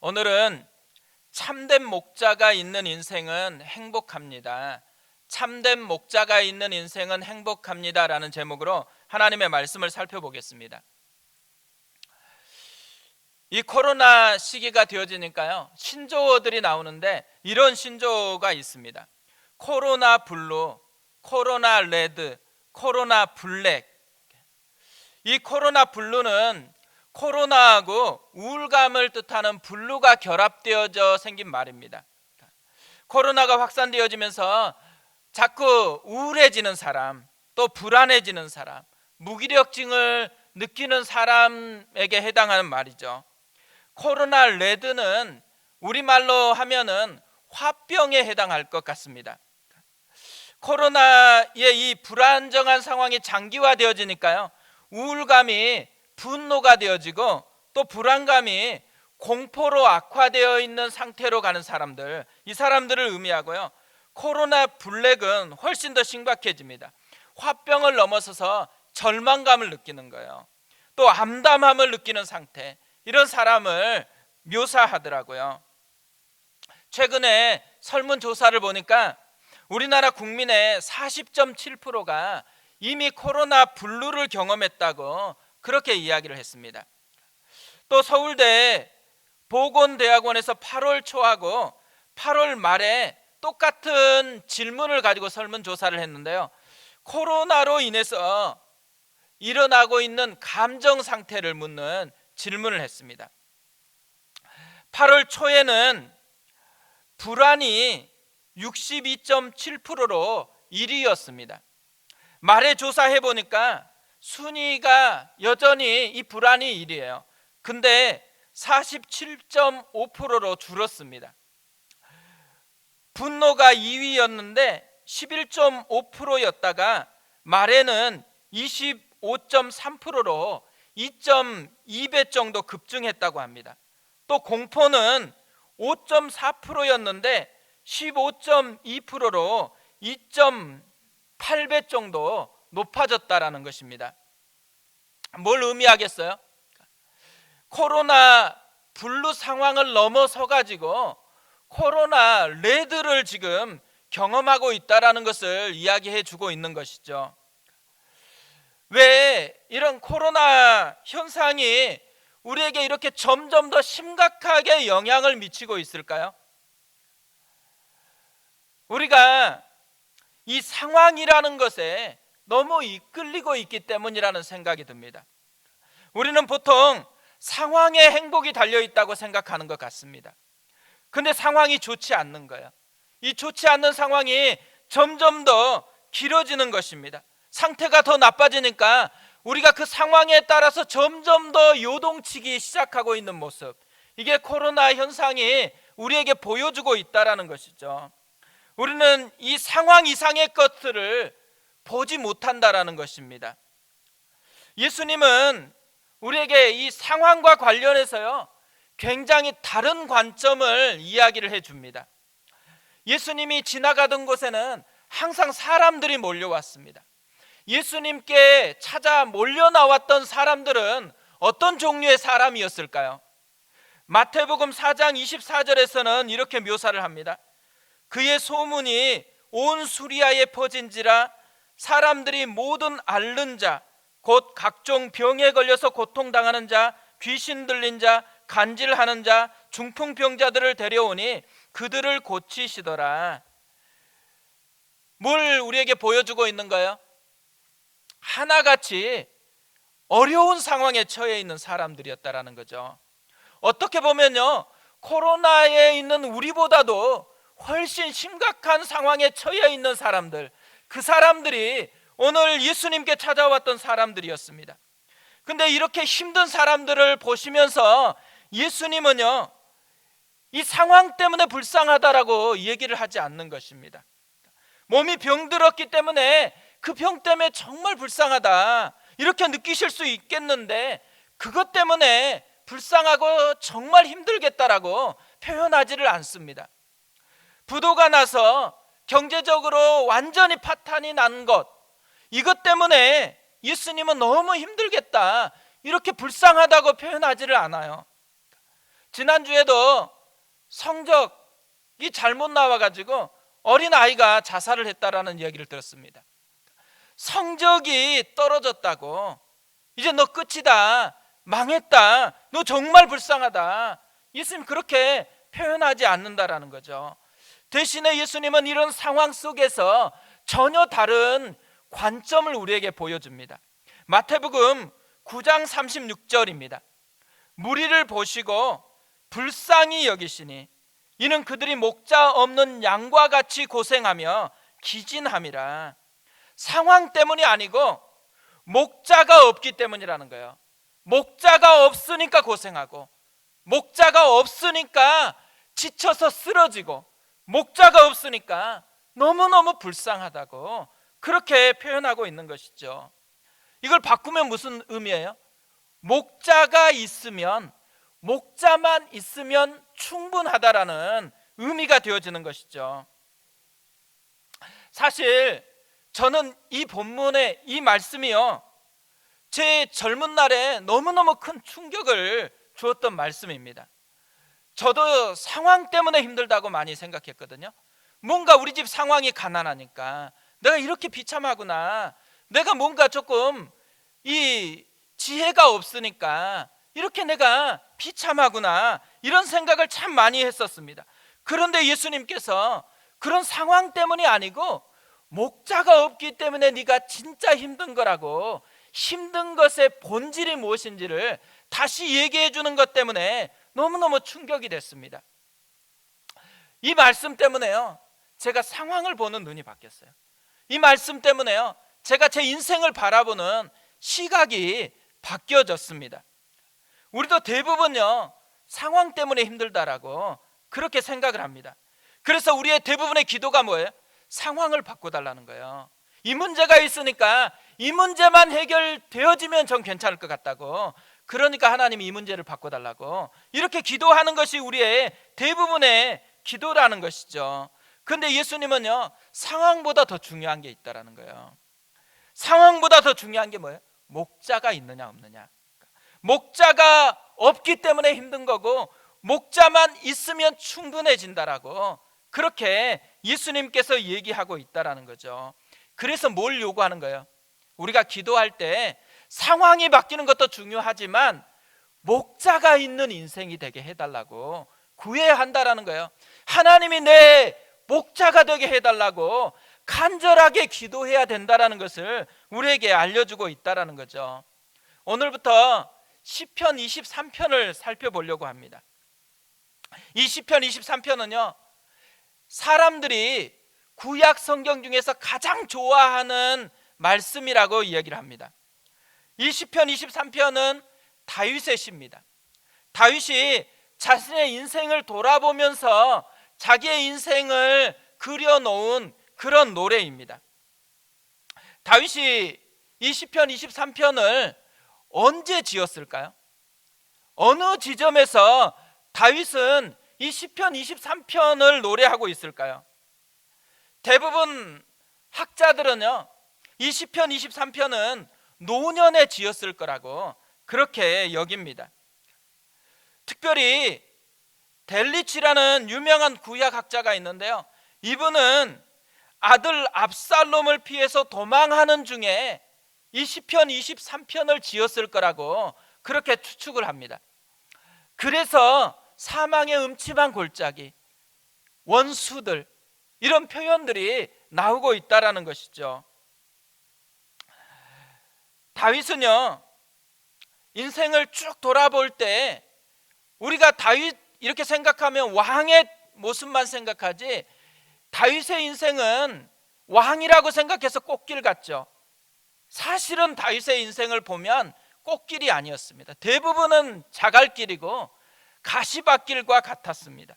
오늘은 참된 목자가 있는 인생은 행복합니다. 참된 목자가 있는 인생은 행복합니다라는 제목으로 하나님의 말씀을 살펴보겠습니다. 이 코로나 시기가 되어지니까요, 신조어들이 나오는데 이런 신조어가 있습니다. 코로나 블루, 코로나 레드, 코로나 블랙. 이 코로나 블루는 코로나하고 우울감을 뜻하는 블루가 결합되어져 생긴 말입니다. 코로나가 확산되어지면서 자꾸 우울해지는 사람, 또 불안해지는 사람, 무기력증을 느끼는 사람에게 해당하는 말이죠. 코로나 레드는 우리말로 하면은 화병에 해당할 것 같습니다. 코로나의 이 불안정한 상황이 장기화되어지니까요, 우울감이 분노가 되어지고 또 불안감이 공포로 악화되어 있는 상태로 가는 사람들, 이 사람들을 의미하고요. 코로나 블랙은 훨씬 더 심각해집니다. 화병을 넘어서서 절망감을 느끼는 거예요. 또 암담함을 느끼는 상태, 이런 사람을 묘사하더라고요. 최근에 설문조사를 보니까 우리나라 국민의 40.7%가 이미 코로나 블루를 경험했다고 그렇게 이야기를 했습니다. 또 서울대 보건대학원에서 8월 초하고 8월 말에 똑같은 질문을 가지고 설문조사를 했는데요, 코로나로 인해서 일어나고 있는 감정 상태를 묻는 질문을 했습니다. 8월 초에는 불안이 62.7%로 1위였습니다. 말에 조사해 보니까 순위가 여전히 이 불안이 1위예요. 근데 47.5%로 줄었습니다. 분노가 2위였는데 11.5%였다가 말에는 25.3%로 2.2배 정도 급증했다고 합니다. 또 공포는 5.4%였는데 15.2%로 2.8배 정도 높아졌다라는 것입니다. 뭘 의미하겠어요? 코로나 블루 상황을 넘어서 가지고 코로나 레드를 지금 경험하고 있다라는 것을 이야기해 주고 있는 것이죠. 왜 이런 코로나 현상이 우리에게 이렇게 점점 더 심각하게 영향을 미치고 있을까요? 우리가 이 상황이라는 것에 너무 이끌리고 있기 때문이라는 생각이 듭니다. 우리는 보통 상황에 행복이 달려있다고 생각하는 것 같습니다. 근데 상황이 좋지 않는 거예요. 이 좋지 않는 상황이 점점 더 길어지는 것입니다. 상태가 더 나빠지니까 우리가 그 상황에 따라서 점점 더 요동치기 시작하고 있는 모습, 이게 코로나 현상이 우리에게 보여주고 있다는 것이죠. 우리는 이 상황 이상의 것들을 보지 못한다라는 것입니다. 예수님은 우리에게 이 상황과 관련해서요, 굉장히 다른 관점을 이야기를 해줍니다. 예수님이 지나가던 곳에는 항상 사람들이 몰려왔습니다. 예수님께 찾아 몰려 나왔던 사람들은 어떤 종류의 사람이었을까요? 마태복음 4장 24절에서는 이렇게 묘사를 합니다. 그의 소문이 온 수리아에 퍼진지라 사람들이 모든 앓는 자, 곧 각종 병에 걸려서 고통당하는 자, 귀신 들린 자, 간질하는 자, 중풍병자들을 데려오니 그들을 고치시더라. 뭘 우리에게 보여주고 있는 거예요? 하나같이 어려운 상황에 처해 있는 사람들이었다라는 거죠. 어떻게 보면요, 코로나에 있는 우리보다도 훨씬 심각한 상황에 처해 있는 사람들, 그 사람들이 오늘 예수님께 찾아왔던 사람들이었습니다. 근데 이렇게 힘든 사람들을 보시면서 예수님은요, 이 상황 때문에 불쌍하다라고 얘기를 하지 않는 것입니다. 몸이 병들었기 때문에 그 병 때문에 정말 불쌍하다, 이렇게 느끼실 수 있겠는데 그것 때문에 불쌍하고 정말 힘들겠다라고 표현하지를 않습니다. 부도가 나서 경제적으로 완전히 파탄이 난 것, 이것 때문에 예수님은 너무 힘들겠다, 이렇게 불쌍하다고 표현하지를 않아요. 지난주에도 성적이 잘못 나와가지고 어린아이가 자살을 했다라는 이야기를 들었습니다. 성적이 떨어졌다고 이제 너 끝이다, 망했다, 너 정말 불쌍하다, 예수님 그렇게 표현하지 않는다라는 거죠. 대신에 예수님은 이런 상황 속에서 전혀 다른 관점을 우리에게 보여줍니다. 마태복음 9장 36절입니다. 무리를 보시고 불쌍히 여기시니 이는 그들이 목자 없는 양과 같이 고생하며 기진함이라. 상황 때문이 아니고 목자가 없기 때문이라는 거예요. 목자가 없으니까 고생하고, 목자가 없으니까 지쳐서 쓰러지고, 목자가 없으니까 너무너무 불쌍하다고 그렇게 표현하고 있는 것이죠. 이걸 바꾸면 무슨 의미예요? 목자가 있으면, 목자만 있으면 충분하다라는 의미가 되어지는 것이죠. 사실 저는 이 본문의 이 말씀이요, 제 젊은 날에 너무너무 큰 충격을 주었던 말씀입니다. 저도 상황 때문에 힘들다고 많이 생각했거든요. 뭔가 우리 집 상황이 가난하니까 내가 이렇게 비참하구나, 내가 뭔가 조금 이 지혜가 없으니까 이렇게 내가 비참하구나, 이런 생각을 참 많이 했었습니다. 그런데 예수님께서 그런 상황 때문이 아니고 목자가 없기 때문에 네가 진짜 힘든 거라고, 힘든 것의 본질이 무엇인지를 다시 얘기해 주는 것 때문에 너무너무 충격이 됐습니다. 이 말씀 때문에요, 제가 상황을 보는 눈이 바뀌었어요. 이 말씀 때문에요, 제가 제 인생을 바라보는 시각이 바뀌어졌습니다. 우리도 대부분요, 상황 때문에 힘들다라고 그렇게 생각을 합니다. 그래서 우리의 대부분의 기도가 뭐예요? 상황을 바꿔달라는 거예요. 이 문제가 있으니까 이 문제만 해결되어지면 전 괜찮을 것 같다고, 그러니까 하나님이 이 문제를 바꿔달라고 이렇게 기도하는 것이 우리의 대부분의 기도라는 것이죠. 그런데 예수님은요, 상황보다 더 중요한 게 있다라는 거예요. 상황보다 더 중요한 게 뭐예요? 목자가 있느냐 없느냐. 목자가 없기 때문에 힘든 거고, 목자만 있으면 충분해진다라고 그렇게 예수님께서 얘기하고 있다라는 거죠. 그래서 뭘 요구하는 거예요? 우리가 기도할 때 상황이 바뀌는 것도 중요하지만 목자가 있는 인생이 되게 해달라고 구해야 한다라는 거예요. 하나님이 내 목자가 되게 해달라고 간절하게 기도해야 된다라는 것을 우리에게 알려주고 있다라는 거죠. 오늘부터 시편 23편을 살펴보려고 합니다. 이 시편 23편은요, 사람들이 구약 성경 중에서 가장 좋아하는 말씀이라고 이야기를 합니다. 이 시편 23편은 다윗의 시입니다. 다윗이 자신의 인생을 돌아보면서 자기의 인생을 그려놓은 그런 노래입니다. 다윗이 이 시편 23편을 언제 지었을까요? 어느 지점에서 다윗은 이 시편 23편을 노래하고 있을까요? 대부분 학자들은요, 이 시편 23편은 노년에 지었을 거라고 그렇게 여깁니다. 특별히 델리치라는 유명한 구약학자가 있는데요, 이분은 아들 압살롬을 피해서 도망하는 중에 이 시편 23편을 지었을 거라고 그렇게 추측을 합니다. 그래서 사망의 음침한 골짜기, 원수들, 이런 표현들이 나오고 있다라는 것이죠. 다윗은요, 인생을 쭉 돌아볼 때 우리가 다윗 이렇게 생각하면 왕의 모습만 생각하지, 다윗의 인생은 왕이라고 생각해서 꽃길 같죠. 사실은 다윗의 인생을 보면 꽃길이 아니었습니다. 대부분은 자갈길이고 가시밭길과 같았습니다.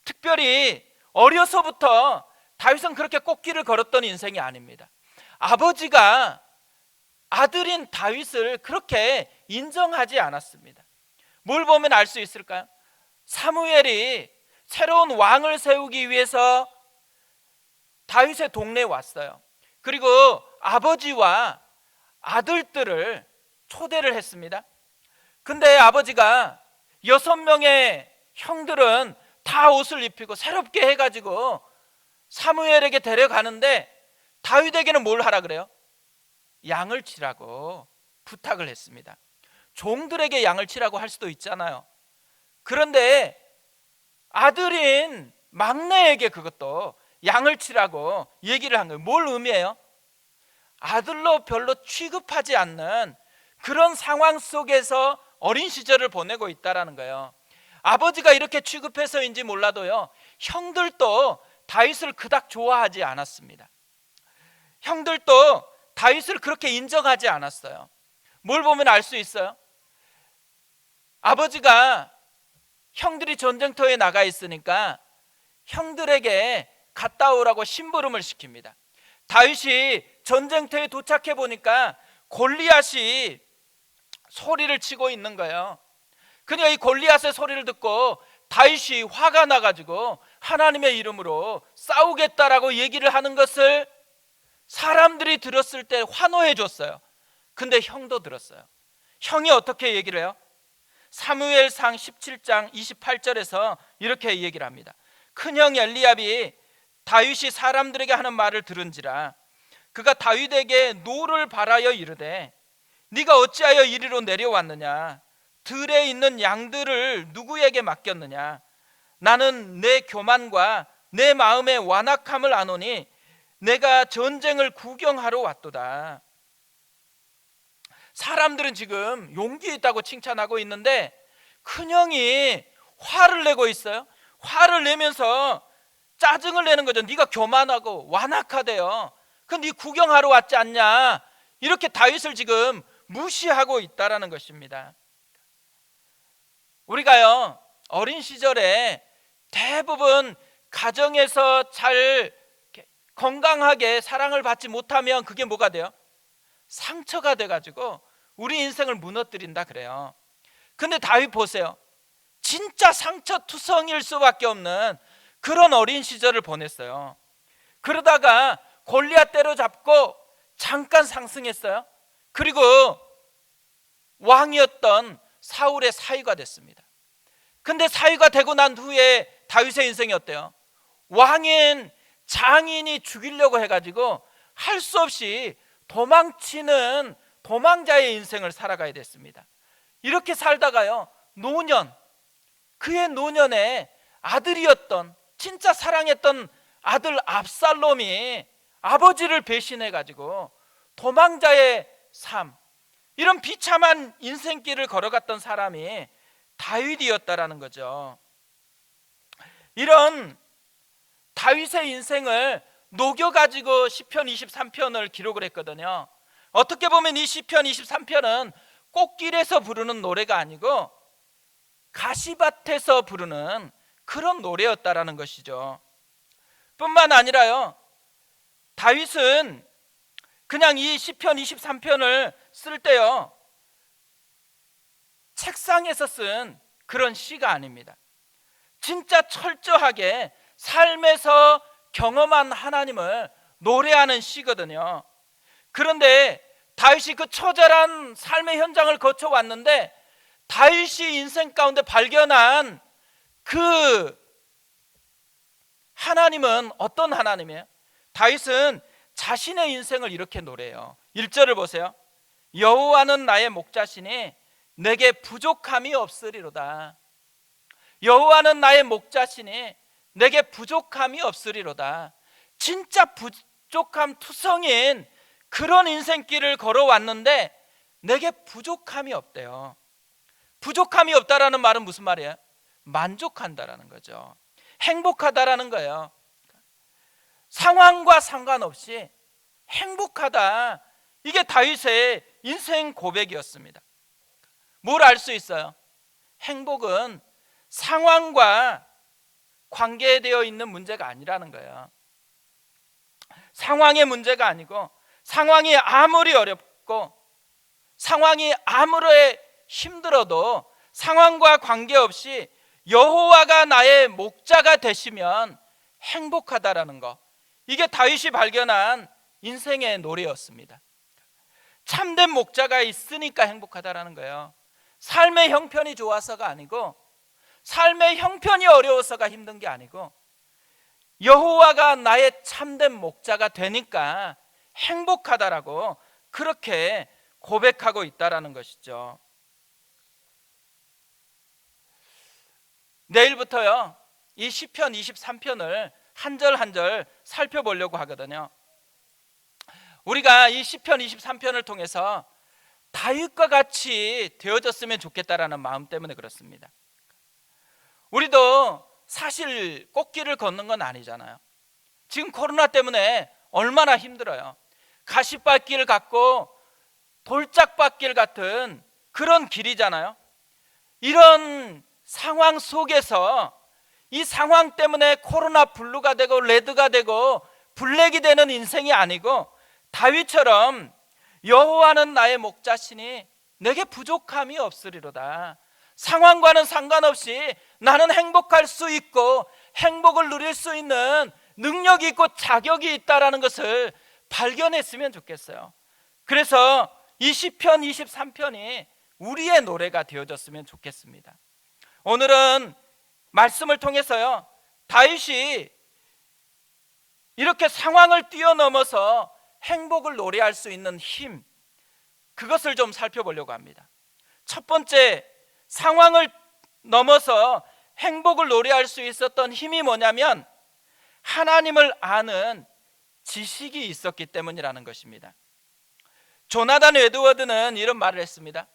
특별히 어려서부터 다윗은 그렇게 꽃길을 걸었던 인생이 아닙니다. 아버지가 아들인 다윗을 그렇게 인정하지 않았습니다. 뭘 보면 알 수 있을까요? 사무엘이 새로운 왕을 세우기 위해서 다윗의 동네에 왔어요. 그리고 아버지와 아들들을 초대를 했습니다. 근데 아버지가 6명의 형들은 다 옷을 입히고 새롭게 해가지고 사무엘에게 데려가는데 다윗에게는 뭘 하라 그래요? 양을 치라고 부탁을 했습니다. 종들에게 양을 치라고 할 수도 있잖아요. 그런데 아들인 막내에게 그것도 양을 치라고 얘기를 한 거예요. 뭘 의미해요? 아들로 별로 취급하지 않는 그런 상황 속에서 어린 시절을 보내고 있다라는 거예요. 아버지가 이렇게 취급해서인지 몰라도요, 형들도 다윗을 그닥 좋아하지 않았습니다. 형들도 다윗을 그렇게 인정하지 않았어요. 뭘 보면 알 수 있어요? 아버지가 형들이 전쟁터에 나가 있으니까 형들에게 갔다 오라고 심부름을 시킵니다. 다윗이 전쟁터에 도착해 보니까 골리앗이 소리를 치고 있는 거예요. 그러니까 이 골리앗의 소리를 듣고 다윗이 화가 나가지고 하나님의 이름으로 싸우겠다라고 얘기를 하는 것을 사람들이 들었을 때 환호해 줬어요. 근데 형도 들었어요. 형이 어떻게 얘기를 해요? 사무엘상 17장 28절에서 이렇게 얘기를 합니다. 큰형 엘리압이 다윗이 사람들에게 하는 말을 들은지라 그가 다윗에게 노를 바라여 이르되 네가 어찌하여 이리로 내려왔느냐? 들에 있는 양들을 누구에게 맡겼느냐? 나는 내 교만과 내 마음의 완악함을 아노니 내가 전쟁을 구경하러 왔도다. 사람들은 지금 용기 있다고 칭찬하고 있는데 큰형이 화를 내고 있어요. 화를 내면서 짜증을 내는 거죠. 네가 교만하고 완악하대요. 그럼 네 구경하러 왔지 않냐? 이렇게 다윗을 지금 무시하고 있다라는 것입니다. 우리가요, 어린 시절에 대부분 가정에서 잘 건강하게 사랑을 받지 못하면 그게 뭐가 돼요? 상처가 돼가지고 우리 인생을 무너뜨린다 그래요. 근데 다윗 보세요. 진짜 상처투성일 수밖에 없는 그런 어린 시절을 보냈어요. 그러다가 골리앗 때려잡고 잠깐 상승했어요. 그리고 왕이었던 사울의 사위가 됐습니다. 근데 사위가 되고 난 후에 다윗의 인생이 어때요? 왕인 장인이 죽이려고 해가지고 할 수 없이 도망치는 도망자의 인생을 살아가야 됐습니다. 이렇게 살다가요, 노년, 그의 노년에 아들이었던 진짜 사랑했던 아들 압살롬이 아버지를 배신해가지고 도망자의 삶, 이런 비참한 인생길을 걸어갔던 사람이 다윗이었다라는 거죠. 이런 다윗의 인생을 녹여가지고 시편 23편을 기록을 했거든요. 어떻게 보면 이 시편 23편은 꽃길에서 부르는 노래가 아니고 가시밭에서 부르는 그런 노래였다라는 것이죠. 뿐만 아니라요, 다윗은 그냥 이 시편 23편을 쓸 때요, 책상에서 쓴 그런 시가 아닙니다. 진짜 철저하게 삶에서 경험한 하나님을 노래하는 시거든요. 그런데 다윗이 그 처절한 삶의 현장을 거쳐왔는데 다윗이 인생 가운데 발견한 그 하나님은 어떤 하나님이에요? 다윗은 자신의 인생을 이렇게 노래해요. 1절을 보세요. 여호와는 나의 목자시니 내게 부족함이 없으리로다. 여호와는 나의 목자시니 내게 부족함이 없으리로다. 진짜 부족함 투성인 그런 인생길을 걸어왔는데 내게 부족함이 없대요. 부족함이 없다라는 말은 무슨 말이에요? 만족한다라는 거죠. 행복하다라는 거예요. 상황과 상관없이 행복하다, 이게 다윗의 인생 고백이었습니다. 뭘 알 수 있어요? 행복은 상황과 관계되어 있는 문제가 아니라는 거예요. 상황의 문제가 아니고, 상황이 아무리 어렵고 상황이 아무리 힘들어도 상황과 관계없이 여호와가 나의 목자가 되시면 행복하다라는 거, 이게 다윗이 발견한 인생의 노래였습니다. 참된 목자가 있으니까 행복하다라는 거예요. 삶의 형편이 좋아서가 아니고, 삶의 형편이 어려워서가 힘든 게 아니고, 여호와가 나의 참된 목자가 되니까 행복하다라고 그렇게 고백하고 있다라는 것이죠. 내일부터요, 이 시편 23편을 한 절 한 절 살펴보려고 하거든요. 우리가 이 시편 23편을 통해서 다윗과 같이 되어졌으면 좋겠다라는 마음 때문에 그렇습니다. 우리도 사실 꽃길을 걷는 건 아니잖아요. 지금 코로나 때문에 얼마나 힘들어요. 가시밭길 같고 돌짝밭길 같은 그런 길이잖아요. 이런 상황 속에서 이 상황 때문에 코로나 블루가 되고 레드가 되고 블랙이 되는 인생이 아니고, 다윗처럼 여호와는 나의 목자시니 내게 부족함이 없으리로다. 상황과는 상관없이 나는 행복할 수 있고 행복을 누릴 수 있는 능력이 있고 자격이 있다라는 것을 발견했으면 좋겠어요. 그래서 이 시편 23편이 우리의 노래가 되어졌으면 좋겠습니다. 오늘은 말씀을 통해서요, 다윗이 이렇게 상황을 뛰어넘어서 행복을 노래할 수 있는 힘, 그것을 좀 살펴보려고 합니다. 첫 번째, 상황을 넘어서 행복을 노래할 수 있었던 힘이 뭐냐면 하나님을 아는 지식이 있었기 때문이라는 것입니다. 조나단 에드워드는 이런 말을 했습니다.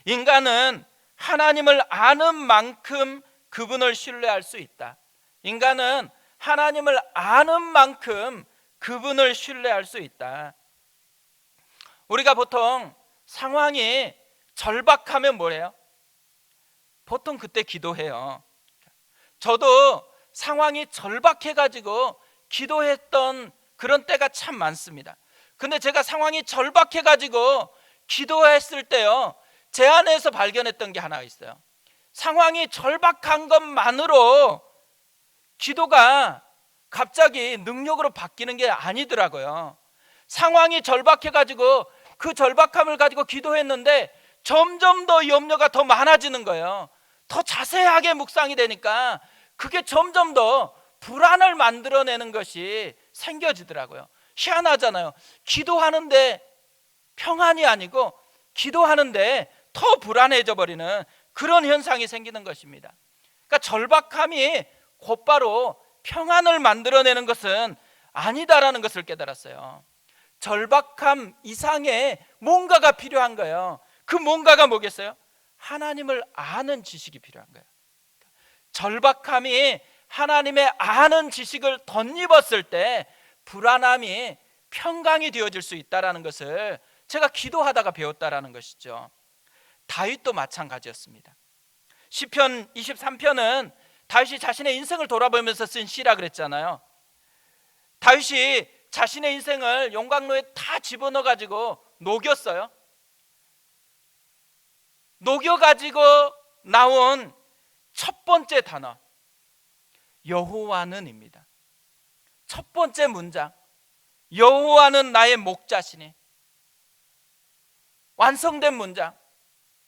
인간은 하나님을 아는 만큼 그분을 신뢰할 수 있다. 인간은 하나님을 아는 만큼 그분을 신뢰할 수 있다. 우리가 보통 상황이 절박하면 뭐래요? 보통 그때 기도해요. 저도 상황이 절박해가지고 기도했던 그런 때가 참 많습니다. 근데 제가 상황이 절박해가지고 기도했을 때요, 제 안에서 발견했던 게 하나 있어요. 상황이 절박한 것만으로 기도가 갑자기 능력으로 바뀌는 게 아니더라고요. 상황이 절박해가지고 그 절박함을 가지고 기도했는데 점점 더 염려가 더 많아지는 거예요. 더 자세하게 묵상이 되니까 그게 점점 더 불안을 만들어내는 것이 생겨지더라고요. 희한하잖아요. 기도하는데 평안이 아니고 기도하는데 더 불안해져 버리는 그런 현상이 생기는 것입니다. 그러니까 절박함이 곧바로 평안을 만들어내는 것은 아니다라는 것을 깨달았어요. 절박함 이상의 뭔가가 필요한 거예요. 그 뭔가가 뭐겠어요? 하나님을 아는 지식이 필요한 거예요. 절박함이 하나님의 아는 지식을 덧입었을 때 불안함이 평강이 되어질 수 있다는 것을 제가 기도하다가 배웠다라는 것이죠. 다윗도 마찬가지였습니다. 시편 23편은 다윗이 자신의 인생을 돌아보면서 쓴 시라 그랬잖아요. 다윗이 자신의 인생을 용광로에 다 집어넣어 가지고 녹였어요. 녹여가지고 나온 첫 번째 단어 여호와는입니다. 첫 번째 문장 여호와는 나의 목자시니, 완성된 문장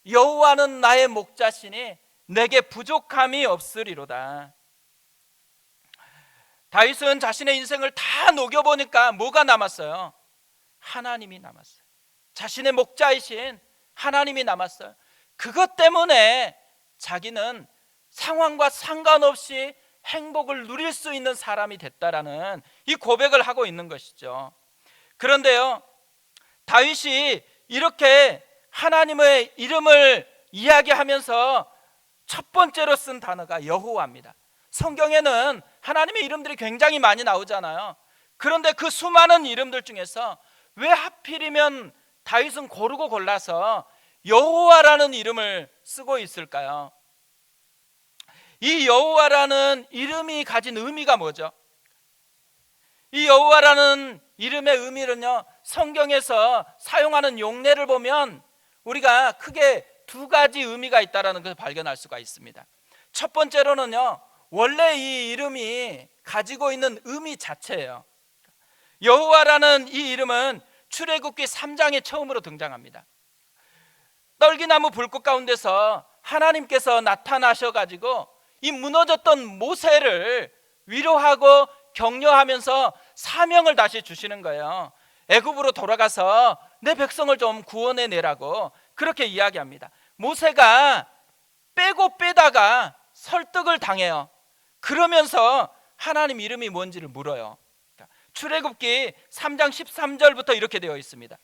여호와는 나의 목자시니 내게 부족함이 없으리로다. 다윗은 자신의 인생을 다 녹여보니까 뭐가 남았어요? 하나님이 남았어요. 자신의 목자이신 하나님이 남았어요. 그것 때문에 자기는 상황과 상관없이 행복을 누릴 수 있는 사람이 됐다라는 이 고백을 하고 있는 것이죠. 그런데요, 다윗이 이렇게 하나님의 이름을 이야기하면서 첫 번째로 쓴 단어가 여호와입니다. 성경에는 하나님의 이름들이 굉장히 많이 나오잖아요. 그런데 그 수많은 이름들 중에서 왜 하필이면 다윗은 고르고 골라서 여호와라는 이름을 쓰고 있을까요? 이 여호와라는 이름이 가진 의미가 뭐죠? 이 여호와라는 이름의 의미는요, 성경에서 사용하는 용례를 보면 우리가 크게 두 가지 의미가 있다는 것을 발견할 수가 있습니다. 첫 번째로는요, 원래 이 이름이 가지고 있는 의미 자체예요. 여호와라는 이 이름은 출애굽기 3장에 처음으로 등장합니다. 떨기나무 불꽃 가운데서 하나님께서 나타나셔가지고 이 무너졌던 모세를 위로하고 격려하면서 사명을 다시 주시는 거예요. 애굽으로 돌아가서 내 백성을 좀 구원해내라고 그렇게 이야기합니다. 모세가 빼고 빼다가 설득을 당해요. 그러면서 하나님 이름이 뭔지를 물어요. 출애굽기 3장 13절부터 이렇게 되어 있습니다.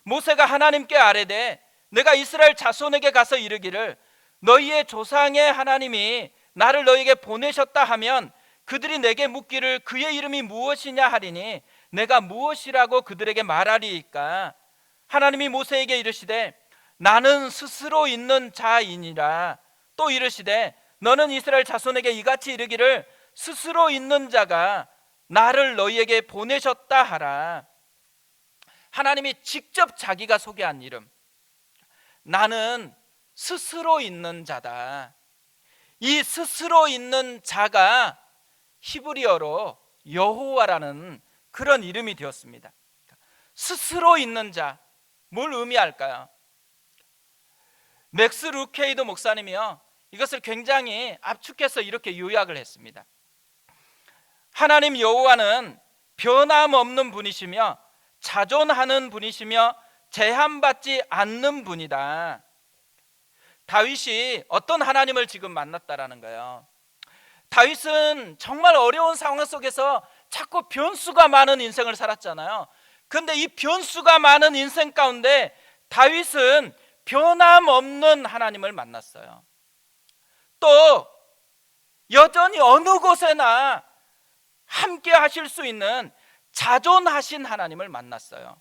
모세가 하나님께 아뢰되 내가 이스라엘 자손에게 가서 이르기를 너희의 조상의 하나님이 나를 너희에게 보내셨다 하면 그들이 내게 묻기를 그의 이름이 무엇이냐 하리니 내가 무엇이라고 그들에게 말하리이까. 하나님이 모세에게 이르시되 나는 스스로 있는 자이니라. 또 이르시되 너는 이스라엘 자손에게 이같이 이르기를 스스로 있는 자가 나를 너희에게 보내셨다 하라. 하나님이 직접 자기가 소개한 이름, 나는 스스로 있는 자다. 이 스스로 있는 자가 히브리어로 여호와라는 그런 이름이 되었습니다. 스스로 있는 자, 뭘 의미할까요? 맥스 루케이드 목사님이요, 이것을 굉장히 압축해서 이렇게 요약을 했습니다. 하나님 여호와는 변함없는 분이시며 자존하는 분이시며 제한받지 않는 분이다. 다윗이 어떤 하나님을 지금 만났다라는 거예요. 다윗은 정말 어려운 상황 속에서 자꾸 변수가 많은 인생을 살았잖아요. 그런데 이 변수가 많은 인생 가운데 다윗은 변함없는 하나님을 만났어요. 또 여전히 어느 곳에나 함께 하실 수 있는 자존하신 하나님을 만났어요.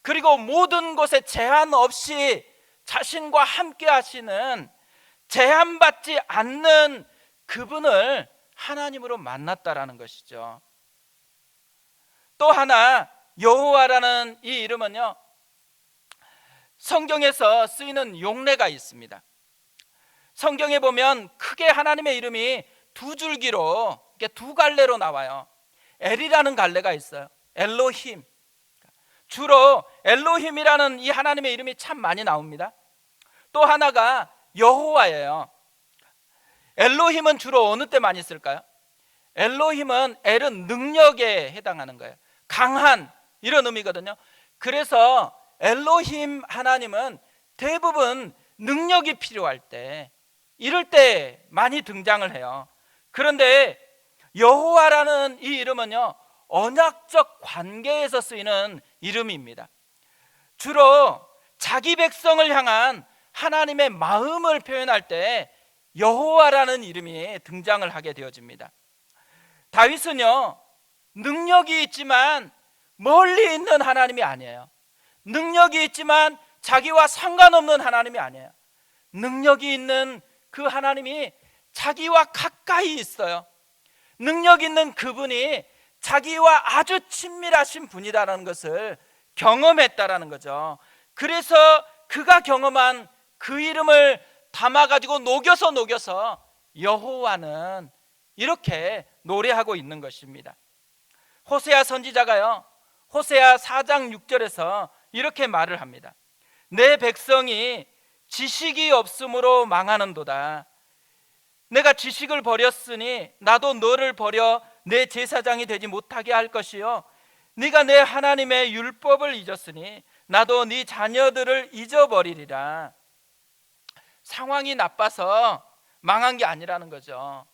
그리고 모든 곳에 제한 없이 자신과 함께 하시는, 제한받지 않는 그분을 하나님으로 만났다라는 것이죠. 또 하나 여호와라는 이 이름은요, 성경에서 쓰이는 용례가 있습니다. 성경에 보면 크게 하나님의 이름이 두 줄기로, 이렇게 두 갈래로 나와요. 엘이라는 갈래가 있어요. 엘로힘. 주로 엘로힘이라는 이 하나님의 이름이 참 많이 나옵니다. 또 하나가 여호와예요. 엘로힘은 주로 어느 때 많이 쓸까요? 엘로힘은 엘은 능력에 해당하는 거예요. 강한, 이런 의미거든요. 그래서 엘로힘 하나님은 대부분 능력이 필요할 때, 이럴 때 많이 등장을 해요. 그런데 여호와라는 이 이름은요, 언약적 관계에서 쓰이는 이름입니다. 주로 자기 백성을 향한 하나님의 마음을 표현할 때 여호와라는 이름이 등장을 하게 되어집니다. 다윗은요, 능력이 있지만 멀리 있는 하나님이 아니에요. 능력이 있지만 자기와 상관없는 하나님이 아니에요. 능력이 있는 그 하나님이 자기와 가까이 있어요. 능력 있는 그분이 자기와 아주 친밀하신 분이다라는 것을 경험했다라는 거죠. 그래서 그가 경험한 그 이름을 담아가지고 녹여서 여호와는 이렇게 노래하고 있는 것입니다. 호세아 선지자가요, 호세아 4장 6절에서 이렇게 말을 합니다. 내 백성이 지식이 없으므로 망하는도다. 내가 지식을 버렸으니 나도 너를 버려 내 제사장이 되지 못하게 할 것이요, 네가 내 하나님의 율법을 잊었으니 나도 네 자녀들을 잊어버리리라. 상황이 나빠서 망한 게 아니라는 거죠.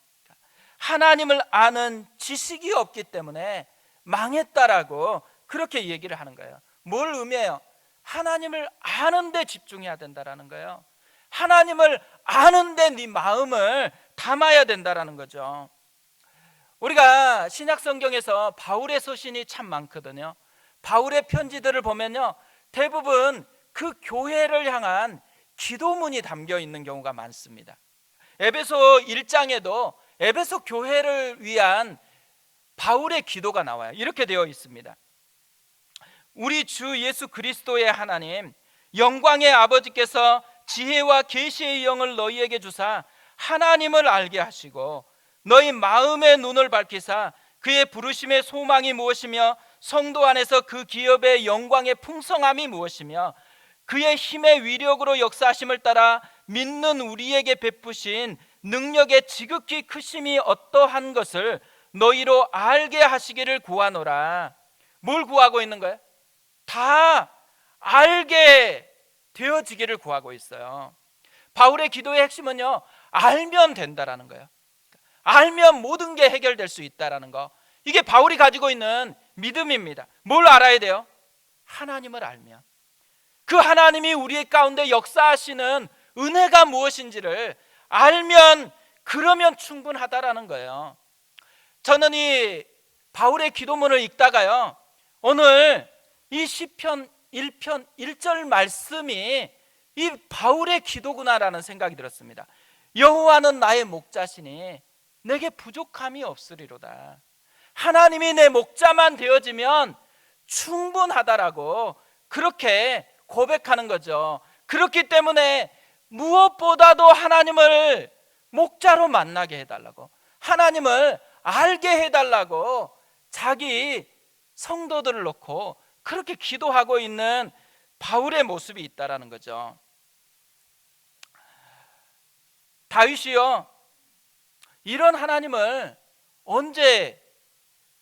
하나님을 아는 지식이 없기 때문에 망했다라고 그렇게 얘기를 하는 거예요. 뭘 의미해요? 하나님을 아는 데 집중해야 된다라는 거예요. 하나님을 아는 데 네 마음을 담아야 된다라는 거죠. 우리가 신약 성경에서 바울의 서신이 참 많거든요. 바울의 편지들을 보면요, 대부분 그 교회를 향한 기도문이 담겨 있는 경우가 많습니다. 에베소 1장에도 에베소 교회를 위한 바울의 기도가 나와요. 이렇게 되어 있습니다. 우리 주 예수 그리스도의 하나님, 영광의 아버지께서 지혜와 계시의 영을 너희에게 주사 하나님을 알게 하시고 너희 마음의 눈을 밝히사 그의 부르심의 소망이 무엇이며 성도 안에서 그 기업의 영광의 풍성함이 무엇이며 그의 힘의 위력으로 역사하심을 따라 믿는 우리에게 베푸신 능력의 지극히 크심이 어떠한 것을 너희로 알게 하시기를 구하노라. 뭘 구하고 있는 거예요? 다 알게 되어지기를 구하고 있어요. 바울의 기도의 핵심은요, 알면 된다라는 거예요. 알면 모든 게 해결될 수 있다라는 거. 이게 바울이 가지고 있는 믿음입니다. 뭘 알아야 돼요? 하나님을 알면, 그 하나님이 우리 가운데 역사하시는 은혜가 무엇인지를 알면, 그러면 충분하다라는 거예요. 저는 이 바울의 기도문을 읽다가요, 오늘 이 시편 1편 1절 말씀이 이 바울의 기도구나라는 생각이 들었습니다. 여호와는 나의 목자시니 내게 부족함이 없으리로다. 하나님이 내 목자만 되어지면 충분하다라고 그렇게 고백하는 거죠. 그렇기 때문에 무엇보다도 하나님을 목자로 만나게 해달라고, 하나님을 알게 해달라고 자기 성도들을 놓고 그렇게 기도하고 있는 바울의 모습이 있다라는 거죠. 다윗이요, 이런 하나님을 언제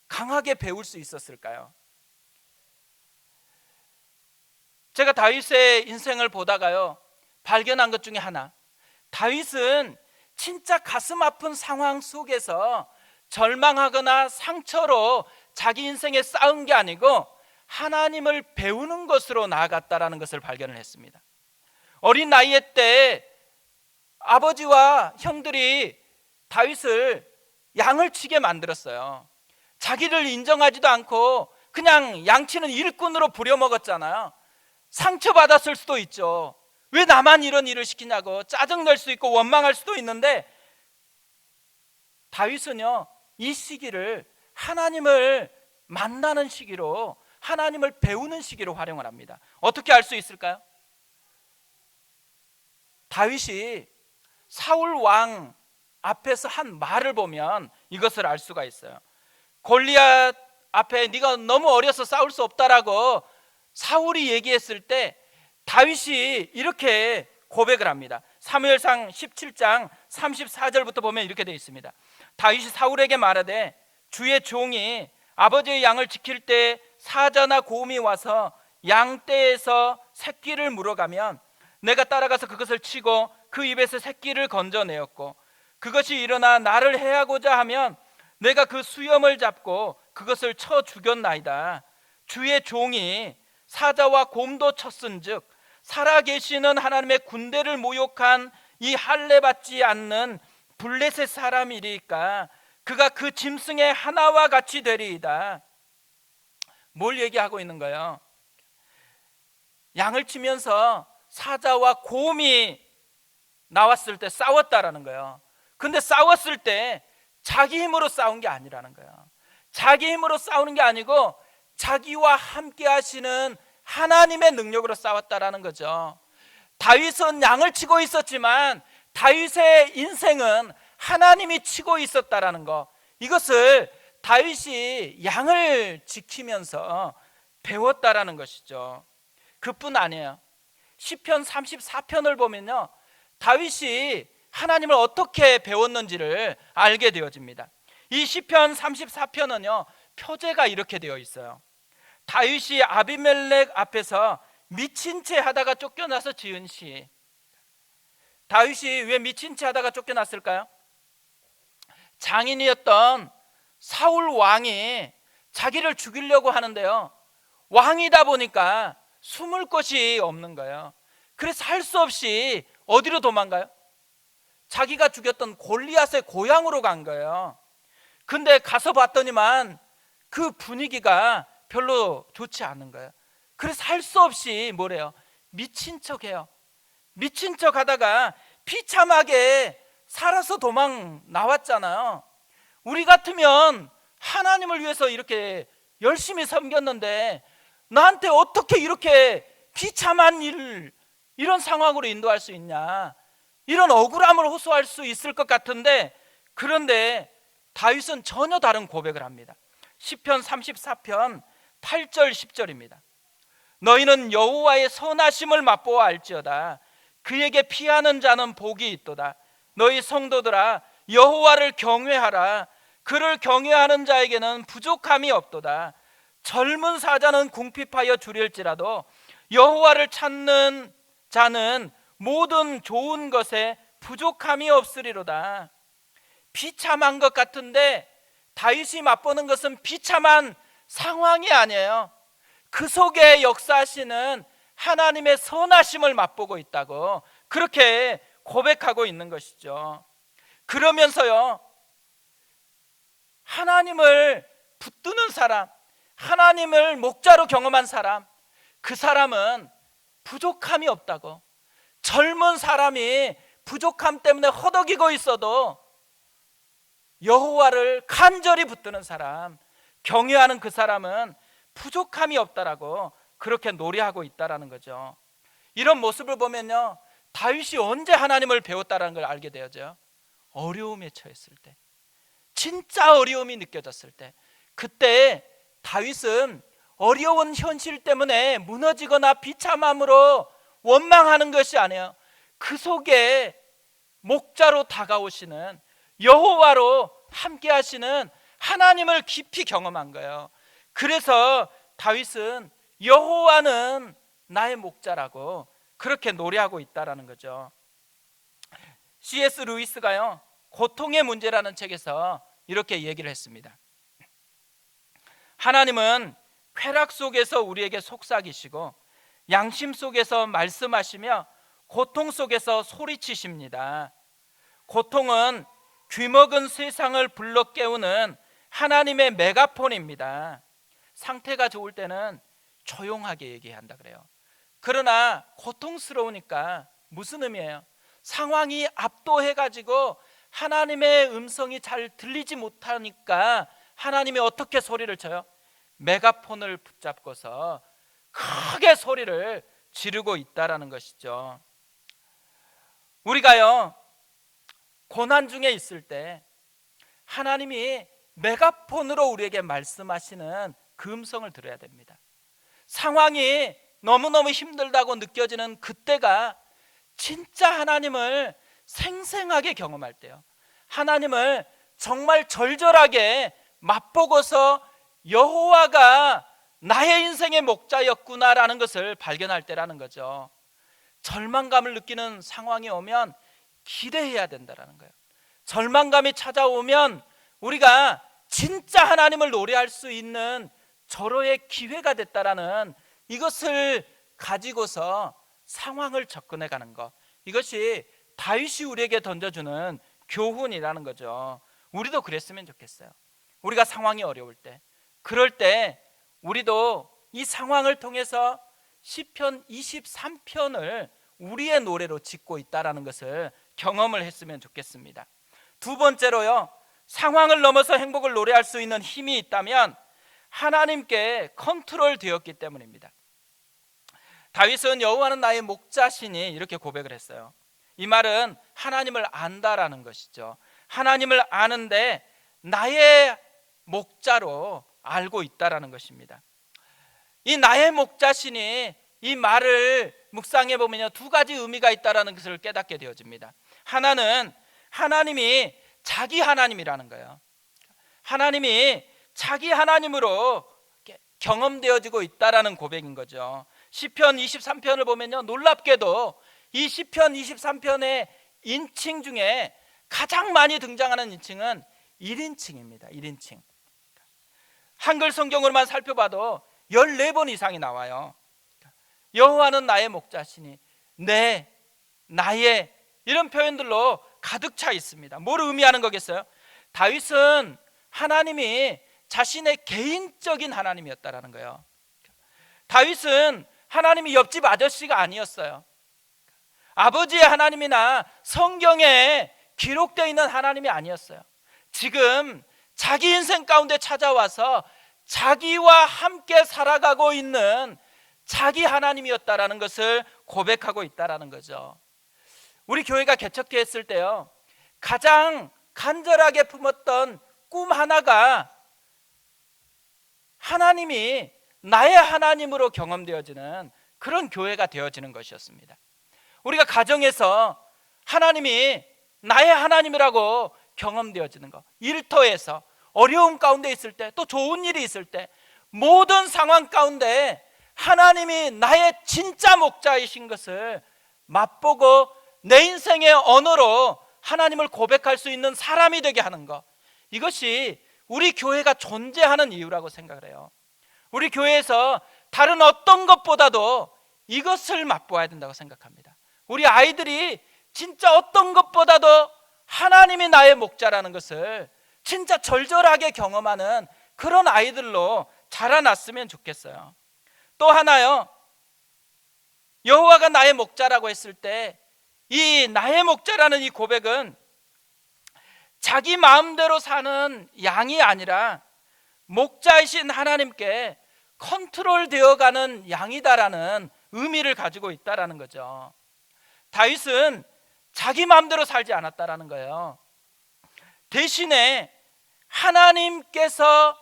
강하게 배울 수 있었을까요? 제가 다윗의 인생을 보다가요, 발견한 것 중에 하나, 다윗은 진짜 가슴 아픈 상황 속에서 절망하거나 상처로 자기 인생에 쌓은 게 아니고 하나님을 배우는 것으로 나아갔다라는 것을 발견을 했습니다. 어린 나이 때 아버지와 형들이 다윗을 양을 치게 만들었어요. 자기를 인정하지도 않고 그냥 양치는 일꾼으로 부려먹었잖아요. 상처받았을 수도 있죠. 왜 나만 이런 일을 시키냐고 짜증낼 수 있고 원망할 수도 있는데, 다윗은요, 이 시기를 하나님을 만나는 시기로, 하나님을 배우는 시기로 활용을 합니다. 어떻게 알 수 있을까요? 다윗이 사울 왕 앞에서 한 말을 보면 이것을 알 수가 있어요. 골리앗 앞에 네가 너무 어려서 싸울 수 없다라고 사울이 얘기했을 때 다윗이 이렇게 고백을 합니다. 사무엘상 17장 34절부터 보면 이렇게 되어 있습니다. 다윗이 사울에게 말하되 주의 종이 아버지의 양을 지킬 때 사자나 곰이 와서 양떼에서 새끼를 물어가면 내가 따라가서 그것을 치고 그 입에서 새끼를 건져내었고, 그것이 일어나 나를 해하고자 하면 내가 그 수염을 잡고 그것을 쳐 죽였나이다. 주의 종이 사자와 곰도 쳤은즉 살아계시는 하나님의 군대를 모욕한 이 할례 받지 않는 블레셋 사람이리까 그가 그 짐승의 하나와 같이 되리이다. 뭘 얘기하고 있는 거예요? 양을 치면서 사자와 곰이 나왔을 때 싸웠다라는 거예요. 근데 싸웠을 때 자기 힘으로 싸운 게 아니라는 거예요. 자기 힘으로 싸우는 게 아니고 자기와 함께 하시는 하나님의 능력으로 싸웠다라는 거죠. 다윗은 양을 치고 있었지만 다윗의 인생은 하나님이 치고 있었다라는 거, 이것을 다윗이 양을 지키면서 배웠다라는 것이죠. 그뿐 아니에요. 시편 34편을 보면요, 다윗이 하나님을 어떻게 배웠는지를 알게 되어집니다. 이 시편 34편은요, 표제가 이렇게 되어 있어요. 다윗이 아비멜렉 앞에서 미친 채 하다가 쫓겨나서 지은 시. 다윗이 왜 미친 채 하다가 쫓겨났을까요? 장인이었던 사울 왕이 자기를 죽이려고 하는데요, 왕이다 보니까 숨을 곳이 없는 거예요. 그래서 할 수 없이 어디로 도망가요? 자기가 죽였던 골리앗의 고향으로 간 거예요. 근데 가서 봤더니만 그 분위기가 별로 좋지 않은 거예요. 그래서 할 수 없이 뭐래요? 미친 척해요. 미친 척 하다가 비참하게 살아서 도망 나왔잖아요. 우리 같으면 하나님을 위해서 이렇게 열심히 섬겼는데 나한테 어떻게 이렇게 비참한 일을, 이런 상황으로 인도할 수 있냐, 이런 억울함을 호소할 수 있을 것 같은데, 그런데 다윗은 전혀 다른 고백을 합니다. 시편 34편 8절 10절입니다. 너희는 여호와의 선하심을 맛보아 알지어다. 그에게 피하는 자는 복이 있도다. 너희 성도들아, 여호와를 경외하라. 그를 경외하는 자에게는 부족함이 없도다. 젊은 사자는 궁핍하여 주릴지라도 여호와를 찾는 자는 모든 좋은 것에 부족함이 없으리로다. 비참한 것 같은데 다윗이 맛보는 것은 비참한 상황이 아니에요. 그 속에 역사하시는 하나님의 선하심을 맛보고 있다고 그렇게 고백하고 있는 것이죠. 그러면서요, 하나님을 붙드는 사람, 하나님을 목자로 경험한 사람, 그 사람은 부족함이 없다고. 젊은 사람이 부족함 때문에 허덕이고 있어도 여호와를 간절히 붙드는 사람, 경외하는 그 사람은 부족함이 없다라고 그렇게 노래하고 있다라는 거죠. 이런 모습을 보면요, 다윗이 언제 하나님을 배웠다라는 걸 알게 되어져요. 어려움에 처했을 때, 진짜 어려움이 느껴졌을 때, 그때 다윗은 어려운 현실 때문에 무너지거나 비참함으로 원망하는 것이 아니에요. 그 속에 목자로 다가오시는, 여호와로 함께 하시는 하나님을 깊이 경험한 거예요. 그래서 다윗은 여호와는 나의 목자라고 그렇게 노래하고 있다라는 거죠. C.S. 루이스가요, 고통의 문제라는 책에서 이렇게 얘기를 했습니다. 하나님은 쾌락 속에서 우리에게 속삭이시고 양심 속에서 말씀하시며 고통 속에서 소리치십니다. 고통은 귀먹은 세상을 불러 깨우는 하나님의 메가폰입니다. 상태가 좋을 때는 조용하게 얘기한다 그래요. 그러나 고통스러우니까 무슨 의미예요? 상황이 압도해가지고 하나님의 음성이 잘 들리지 못하니까 하나님이 어떻게 소리를 쳐요? 메가폰을 붙잡고서 크게 소리를 지르고 있다라는 것이죠. 우리가요, 고난 중에 있을 때 하나님이 메가폰으로 우리에게 말씀하시는 그 음성을 들어야 됩니다. 상황이 너무너무 힘들다고 느껴지는 그때가 진짜 하나님을 생생하게 경험할 때요, 하나님을 정말 절절하게 맛보고서 여호와가 나의 인생의 목자였구나라는 것을 발견할 때라는 거죠. 절망감을 느끼는 상황이 오면 기대해야 된다는 거예요. 절망감이 찾아오면 우리가 진짜 하나님을 노래할 수 있는 절호의 기회가 됐다라는 이것을 가지고서 상황을 접근해 가는 것, 이것이 다윗이 우리에게 던져주는 교훈이라는 거죠. 우리도 그랬으면 좋겠어요. 우리가 상황이 어려울 때, 그럴 때 우리도 이 상황을 통해서 시편 23편을 우리의 노래로 짓고 있다라는 것을 경험을 했으면 좋겠습니다. 두 번째로요, 상황을 넘어서 행복을 노래할 수 있는 힘이 있다면 하나님께 컨트롤 되었기 때문입니다. 다윗은 여호와는 나의 목자시니 이렇게 고백을 했어요. 이 말은 하나님을 안다라는 것이죠. 하나님을 아는데 나의 목자로 알고 있다라는 것입니다. 이 나의 목자시니, 이 말을 묵상해 보면요, 두 가지 의미가 있다라는 것을 깨닫게 되어집니다. 하나는 하나님이 자기 하나님이라는 거예요. 하나님이 자기 하나님으로 경험되어지고 있다라는 고백인 거죠. 시편 23편을 보면요, 놀랍게도 이 시편 23편의 인칭 중에 가장 많이 등장하는 인칭은 1인칭입니다. 1인칭. 한글 성경으로만 살펴봐도 14번 이상이 나와요. 여호와는 나의 목자시니, 내, 나의, 이런 표현들로 가득 차 있습니다. 뭘 의미하는 거겠어요? 다윗은 하나님이 자신의 개인적인 하나님이었다라는 거예요. 다윗은 하나님이 옆집 아저씨가 아니었어요. 아버지의 하나님이나 성경에 기록되어 있는 하나님이 아니었어요. 지금 자기 인생 가운데 찾아와서 자기와 함께 살아가고 있는 자기 하나님이었다라는 것을 고백하고 있다라는 거죠. 우리 교회가 개척했을 때요, 가장 간절하게 품었던 꿈 하나가 하나님이 나의 하나님으로 경험되어지는 그런 교회가 되어지는 것이었습니다. 우리가 가정에서 하나님이 나의 하나님이라고 경험되어지는 것, 일터에서 어려움 가운데 있을 때, 또 좋은 일이 있을 때, 모든 상황 가운데 하나님이 나의 진짜 목자이신 것을 맛보고 내 인생의 언어로 하나님을 고백할 수 있는 사람이 되게 하는 것, 이것이 우리 교회가 존재하는 이유라고 생각을 해요. 우리 교회에서 다른 어떤 것보다도 이것을 맛보아야 된다고 생각합니다. 우리 아이들이 진짜 어떤 것보다도 하나님이 나의 목자라는 것을 진짜 절절하게 경험하는 그런 아이들로 자라났으면 좋겠어요. 또 하나요, 여호와가 나의 목자라고 했을 때 이 나의 목자라는 이 고백은 자기 마음대로 사는 양이 아니라 목자이신 하나님께 컨트롤되어가는 양이다라는 의미를 가지고 있다라는 거죠. 다윗은 자기 마음대로 살지 않았다라는 거예요. 대신에 하나님께서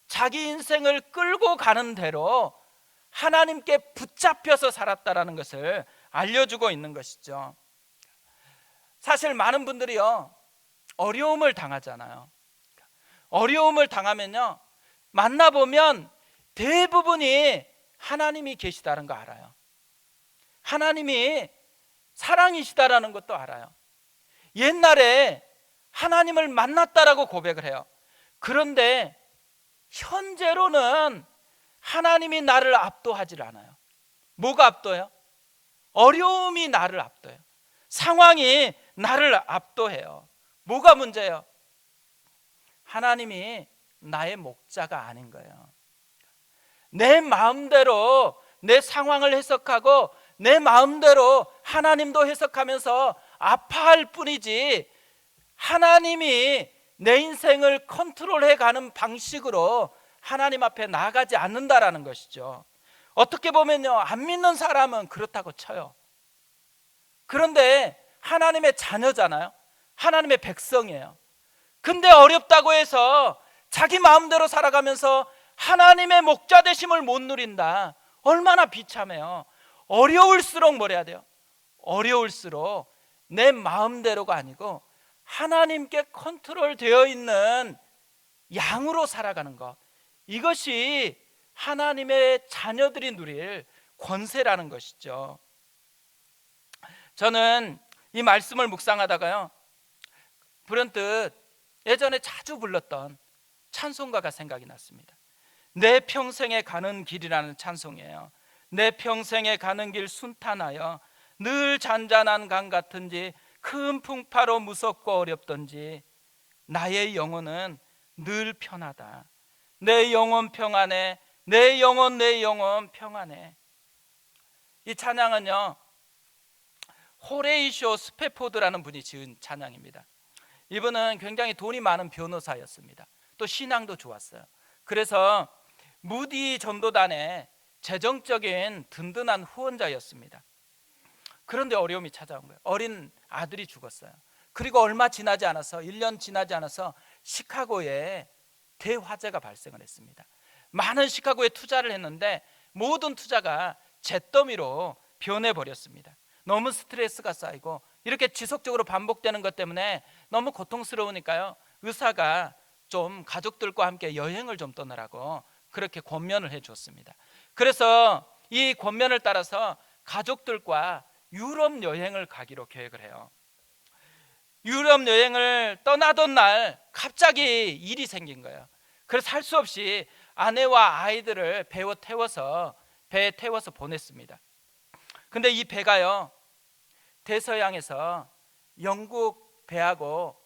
자기 인생을 끌고 가는 대로 하나님께 붙잡혀서 살았다라는 것을 알려주고 있는 것이죠. 사실 많은 분들이요, 어려움을 당하잖아요. 어려움을 당하면요, 만나보면 대부분이 하나님이 계시다는 거 알아요. 하나님이 사랑이시다라는 것도 알아요. 옛날에 하나님을 만났다라고 고백을 해요. 그런데 현재로는 하나님이 나를 압도하지 않아요. 뭐가 압도해요? 어려움이 나를 압도해요. 상황이 나를 압도해요. 뭐가 문제예요? 하나님이 나의 목자가 아닌 거예요. 내 마음대로 내 상황을 해석하고 내 마음대로 하나님도 해석하면서 아파할 뿐이지, 하나님이 내 인생을 컨트롤해 가는 방식으로 하나님 앞에 나아가지 않는다라는 것이죠. 어떻게 보면요, 안 믿는 사람은 그렇다고 쳐요. 그런데 하나님의 자녀잖아요. 하나님의 백성이에요. 근데 어렵다고 해서 자기 마음대로 살아가면서 하나님의 목자 되심을 못 누린다. 얼마나 비참해요. 어려울수록 뭘 해야 돼요? 어려울수록 내 마음대로가 아니고 하나님께 컨트롤되어 있는 양으로 살아가는 것, 이것이 하나님의 자녀들이 누릴 권세라는 것이죠. 저는 이 말씀을 묵상하다가요, 불현듯 예전에 자주 불렀던 찬송가가 생각이 났습니다. 내 평생에 가는 길이라는 찬송이에요. 내 평생에 가는 길 순탄하여 늘 잔잔한 강 같은지 큰 풍파로 무섭고 어렵던지 나의 영혼은 늘 편하다. 내 영혼 평안해. 내 영혼 평안해. 이 찬양은요, 호레이쇼 스페포드라는 분이 지은 찬양입니다. 이분은 굉장히 돈이 많은 변호사였습니다. 또 신앙도 좋았어요. 그래서 무디 전도단의 재정적인 든든한 후원자였습니다. 그런데 어려움이 찾아온 거예요. 어린 아들이 죽었어요. 그리고 얼마 지나지 않아서, 1년 지나지 않아서 시카고에 대화재가 발생을 했습니다. 많은 시카고에 투자를 했는데 모든 투자가 잿더미로 변해버렸습니다. 너무 스트레스가 쌓이고 이렇게 지속적으로 반복되는 것 때문에 너무 고통스러우니까요, 의사가 좀 가족들과 함께 여행을 좀 떠나라고 그렇게 권면을 해줬습니다. 그래서 이 권면을 따라서 가족들과 유럽 여행을 가기로 계획을 해요. 유럽 여행을 떠나던 날 갑자기 일이 생긴 거예요. 그래서 할 수 없이 아내와 아이들을 배에 태워서 보냈습니다. 근데 이 배가요, 대서양에서 영국 배하고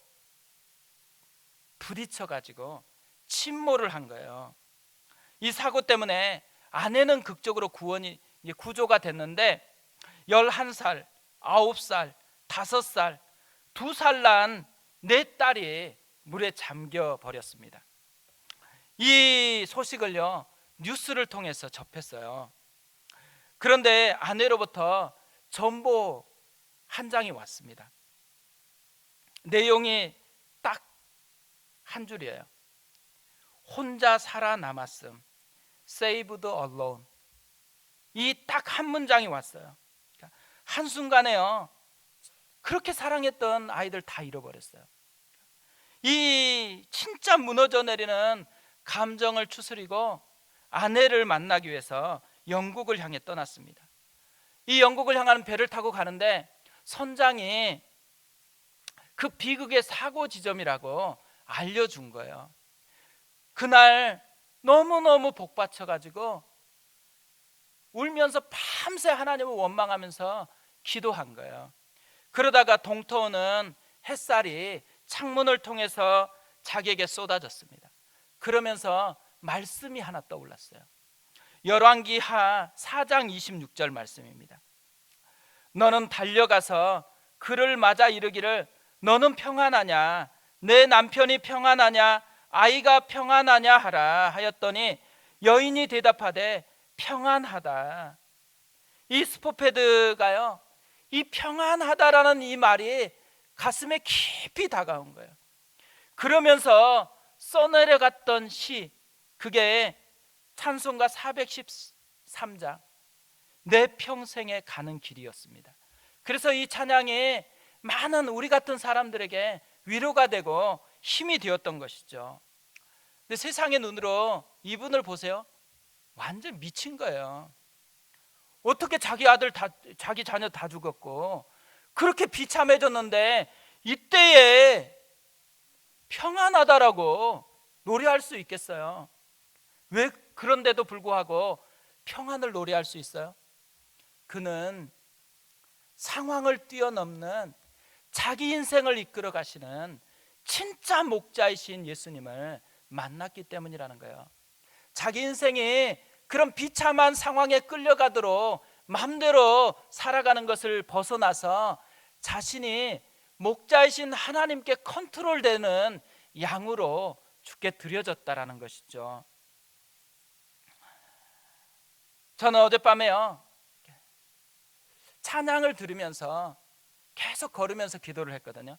부딪혀가지고 침몰을 한 거예요. 이 사고 때문에 아내는 극적으로 구조가 됐는데 11살, 9살, 5살, 2살 난 4딸이 물에 잠겨 버렸습니다. 이 소식을요, 뉴스를 통해서 접했어요. 그런데 아내로부터 전보 한 장이 왔습니다. 내용이 딱 한 줄이에요. 혼자 살아남았음. saved alone. 이 딱 한 문장이 왔어요. 그러니까 한순간에요, 그렇게 사랑했던 아이들 다 잃어버렸어요. 이 진짜 무너져 내리는 감정을 추스리고 아내를 만나기 위해서 영국을 향해 떠났습니다. 이 영국을 향하는 배를 타고 가는데 선장이 그 비극의 사고 지점이라고 알려준 거예요. 그날 너무너무 복받쳐가지고 울면서 밤새 하나님을 원망하면서 기도한 거예요. 그러다가 동터오는 햇살이 창문을 통해서 자기에게 쏟아졌습니다. 그러면서 말씀이 하나 떠올랐어요. 열왕기하 4장 26절 말씀입니다. 너는 달려가서 그를 맞아 이르기를 너는 평안하냐, 내 남편이 평안하냐, 아이가 평안하냐 하라 하였더니 여인이 대답하되 평안하다. 이 스포페드가요, 이 평안하다라는 이 말이 가슴에 깊이 다가온 거예요. 그러면서 써내려갔던 시, 그게 찬송가 413장 내 평생에 가는 길이었습니다. 그래서 이 찬양이 많은 우리 같은 사람들에게 위로가 되고 힘이 되었던 것이죠. 근데 세상의 눈으로 이분을 보세요. 완전 미친 거예요. 어떻게 자기 아들 자기 자녀 다 죽었고 그렇게 비참해졌는데 이때에 평안하다라고 노래할 수 있겠어요? 왜 그런데도 불구하고 평안을 노래할 수 있어요? 그는 상황을 뛰어넘는 자기 인생을 이끌어 가시는 진짜 목자이신 예수님을 만났기 때문이라는 거예요. 자기 인생이 그런 비참한 상황에 끌려가도록 마음대로 살아가는 것을 벗어나서 자신이 목자이신 하나님께 컨트롤되는 양으로 주께 드려졌다라는 것이죠. 저는 어젯밤에요, 찬양을 들으면서 계속 걸으면서 기도를 했거든요.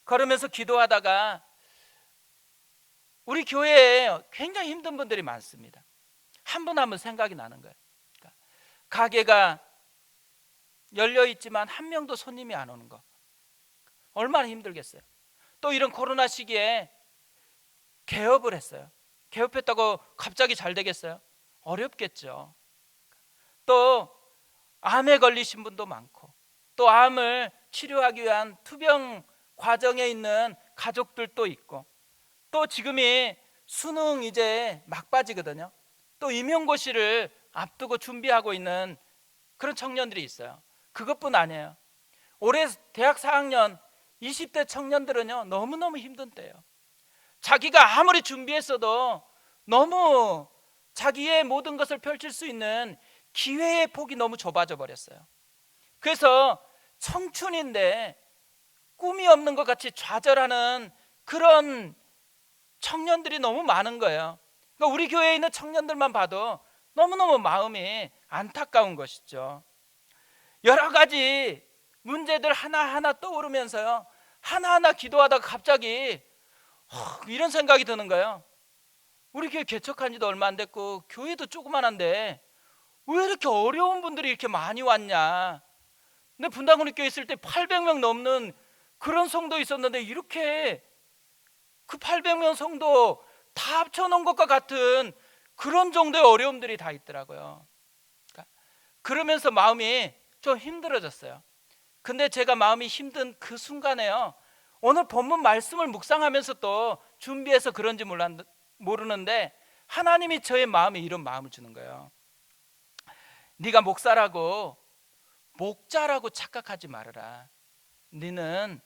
걸으면서 기도하다가 우리 교회에 굉장히 힘든 분들이 많습니다. 한 분 한 분 생각이 나는 거예요. 가게가 열려 있지만 한 명도 손님이 안 오는 거 얼마나 힘들겠어요. 또 이런 코로나 시기에 개업을 했어요. 개업했다고 갑자기 잘 되겠어요? 어렵겠죠. 또 암에 걸리신 분도 많고 또 암을 치료하기 위한 투병 과정에 있는 가족들도 있고 또 지금이 수능 이제 막바지거든요. 또 임용고시를 앞두고 준비하고 있는 그런 청년들이 있어요. 그것뿐 아니에요. 올해 대학 4학년 20대 청년들은요, 너무너무 힘든 때예요. 자기가 아무리 준비했어도 너무 자기의 모든 것을 펼칠 수 있는 기회의 폭이 너무 좁아져 버렸어요. 그래서 청춘인데 꿈이 없는 것 같이 좌절하는 그런 청년들이 너무 많은 거예요. 그러니까 우리 교회에 있는 청년들만 봐도 너무너무 마음이 안타까운 것이죠. 여러 가지 문제들 하나하나 떠오르면서요, 하나하나 기도하다가 갑자기 이런 생각이 드는 거예요. 우리 교회 개척한 지도 얼마 안 됐고 교회도 조그만한데 왜 이렇게 어려운 분들이 이렇게 많이 왔냐. 근데 분당구리교회 있을 때 800명 넘는 그런 성도 있었는데 이렇게 그 800명 성도 다 합쳐놓은 것과 같은 그런 정도의 어려움들이 다 있더라고요. 그러면서 마음이 좀 힘들어졌어요. 근데 제가 마음이 힘든 그 순간에요, 오늘 본문 말씀을 묵상하면서 또 준비해서 그런지 모르는데 하나님이 저의 마음에 이런 마음을 주는 거예요. 네가 목사라고 목자라고 착각하지 말아라. 너는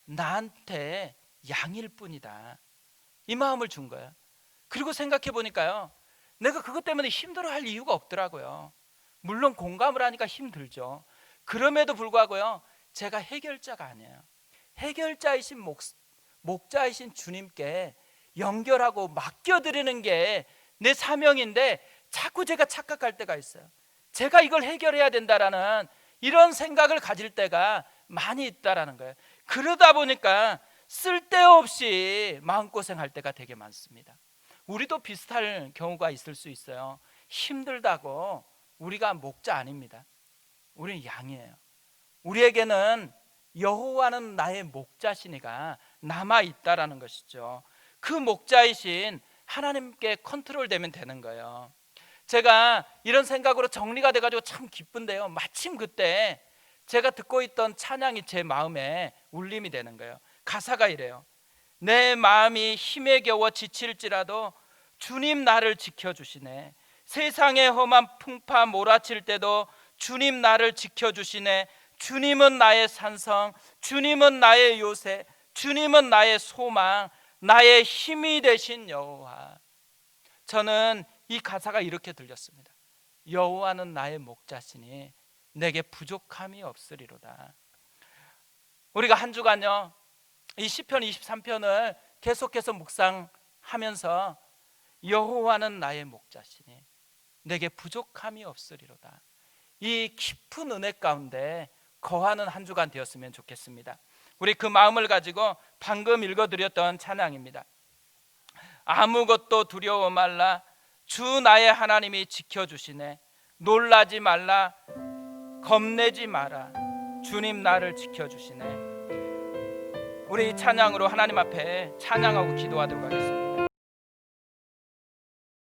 나한테 양일 뿐이다. 이 마음을 준 거예요. 그리고 생각해 보니까요, 내가 그것 때문에 힘들어할 이유가 없더라고요. 물론 공감을 하니까 힘들죠. 그럼에도 불구하고요, 제가 해결자가 아니에요. 해결자이신 목자이신 주님께 연결하고 맡겨드리는 게 내 사명인데 자꾸 제가 착각할 때가 있어요. 제가 이걸 해결해야 된다라는 이런 생각을 가질 때가 많이 있다라는 거예요. 그러다 보니까 쓸데없이 마음고생할 때가 되게 많습니다. 우리도 비슷할 경우가 있을 수 있어요. 힘들다고 우리가 목자 아닙니다. 우리는 양이에요. 우리에게는 여호와는 나의 목자시니가 남아 있다라는 것이죠. 그 목자이신 하나님께 컨트롤되면 되는 거예요. 제가 이런 생각으로 정리가 돼가지고 참 기쁜데요, 마침 그때 제가 듣고 있던 찬양이 제 마음에 울림이 되는 거예요. 가사가 이래요. 내 마음이 힘에 겨워 지칠지라도 주님 나를 지켜주시네. 세상의 험한 풍파 몰아칠 때도 주님 나를 지켜주시네. 주님은 나의 산성, 주님은 나의 요새, 주님은 나의 소망, 나의 힘이 되신 여호와. 저는 이 가사가 이렇게 들렸습니다. 여호와는 나의 목자시니 내게 부족함이 없으리로다. 우리가 한 주간요, 이 시편 23편을 계속해서 묵상하면서 여호와는 나의 목자시니 내게 부족함이 없으리로다, 이 깊은 은혜 가운데 거하는 한 주간 되었으면 좋겠습니다. 우리 그 마음을 가지고 방금 읽어드렸던 찬양입니다. 아무것도 두려워 말라, 주 나의 하나님이 지켜주시네. 놀라지 말라, 겁내지 마라, 주님 나를 지켜주시네. 우리 찬양으로 하나님 앞에 찬양하고 기도하도록 하겠습니다.